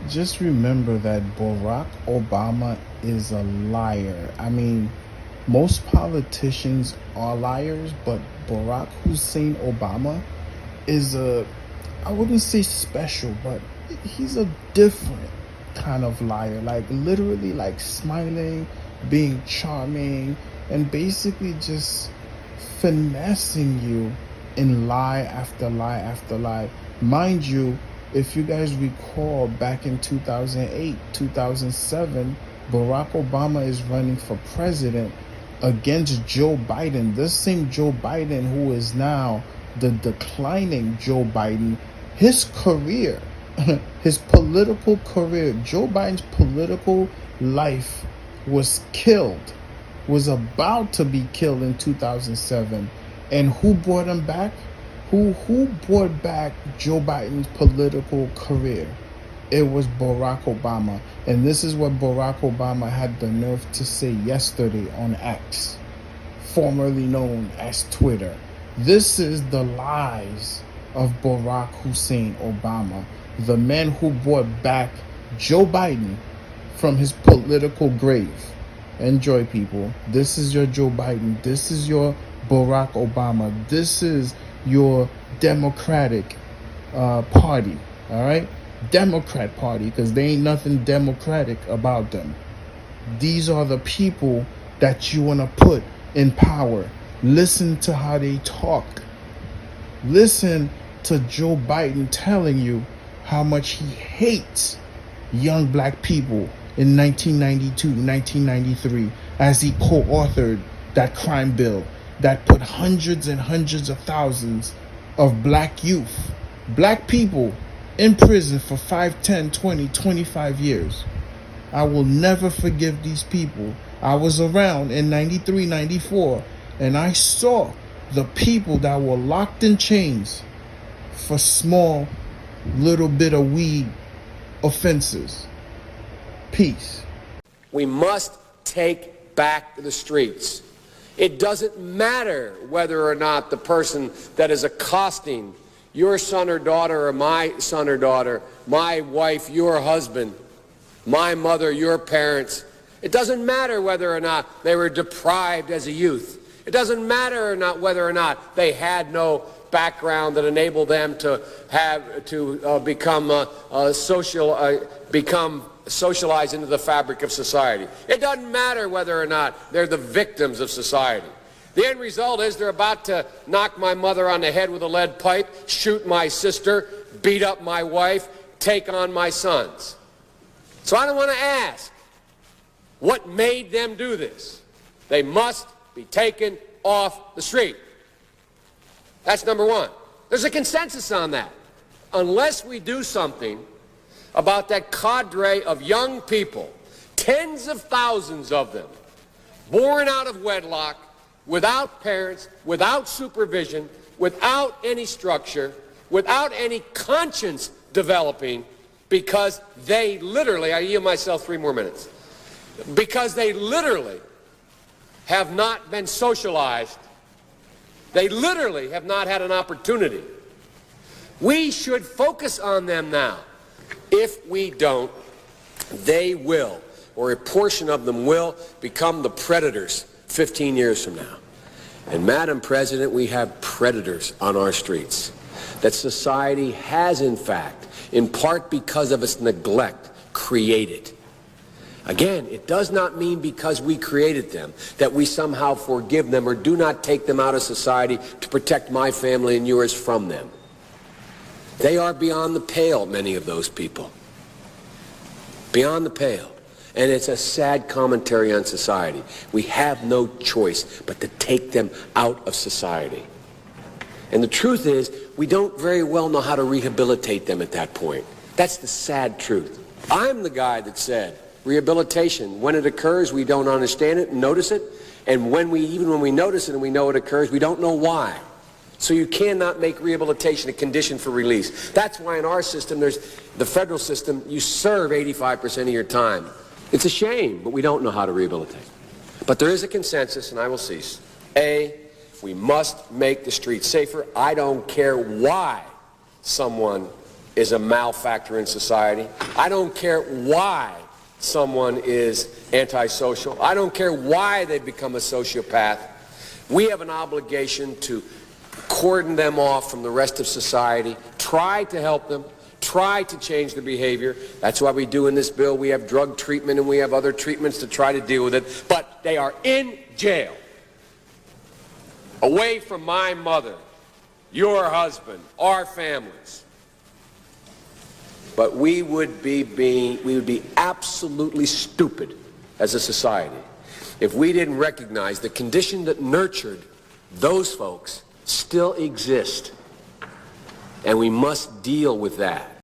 just remember that Barack Obama is a liar. I mean, most politicians are liars, but Barack Hussein Obama is I wouldn't say special, but he's a different kind of liar. Like, literally, like smiling, being charming, and basically just finessing you in lie after lie after lie. Mind you, if you guys recall, back in 2008, 2007, Barack Obama is running for president against Joe Biden. This same Joe Biden who is now the declining Joe Biden, his career, his political career, Joe Biden's political life was killed, was about to be killed in 2007. And who brought him back? Who brought back Joe Biden's political career? It was Barack Obama. And this is what Barack Obama had the nerve to say yesterday on X, formerly known as Twitter. This is the lies of Barack Hussein Obama, the man who brought back Joe Biden from his political grave. Enjoy, people. This is your Joe Biden. This is your Barack Obama. This is your Democratic Party. All right? Democrat Party, because there ain't nothing democratic about them. These are the people that you want to put in power. Listen to how they talk. Listen to Joe Biden telling you how much he hates young black people in 1992, 1993, as he co-authored that crime bill that put hundreds and hundreds of thousands of black youth, black people, in prison for 5, 10, 20, 25 years. I will never forgive these people. I was around in 93, 94, and I saw the people that were locked in chains for small little bit of weed offenses. Peace. We must take back the streets. It doesn't matter whether or not the person that is accosting your son or daughter, or my son or daughter, my wife, your husband, my mother, your parents. It doesn't matter whether or not they were deprived as a youth. It doesn't matter or not whether or not they had no background that enabled them to become socialized into the fabric of society. It doesn't matter whether or not they're the victims of society. The end result is they're about to knock my mother on the head with a lead pipe, shoot my sister, beat up my wife, take on my sons. So I don't want to ask what made them do this. They must be taken off the street. That's number one. There's a consensus on that. Unless we do something about that cadre of young people, tens of thousands of them, born out of wedlock, without parents, without supervision, without any structure, without any conscience developing, because they literally, I yield myself 3 more minutes, because they literally have not been socialized. They literally have not had an opportunity. We should focus on them now. If we don't, they will, or a portion of them will, become the predators 15 years from now. And Madam President, we have predators on our streets that society has, in fact, in part because of its neglect, created. Again, it does not mean because we created them that we somehow forgive them or do not take them out of society to protect my family and yours from them. They are beyond the pale, many of those people. Beyond the pale. And it's a sad commentary on society. We have no choice but to take them out of society. And the truth is, we don't very well know how to rehabilitate them at that point. That's the sad truth. I'm the guy that said, rehabilitation, when it occurs, we don't understand it and notice it. And even when we notice it and we know it occurs, we don't know why. So you cannot make rehabilitation a condition for release. That's why in our system, there's the federal system, you serve 85% of your time. It's a shame, but we don't know how to rehabilitate. But there is a consensus, and I will cease. A, we must make the streets safer. I don't care why someone is a malfactor in society. I don't care why someone is antisocial. I don't care why they become a sociopath. We have an obligation to cordon them off from the rest of society, try to help them, try to change their behavior. That's why we do in this bill. We have drug treatment and we have other treatments to try to deal with it. But they are in jail, away from my mother, your husband, our families. But we would be absolutely stupid as a society if we didn't recognize the condition that nurtured those folks still exist, and we must deal with that.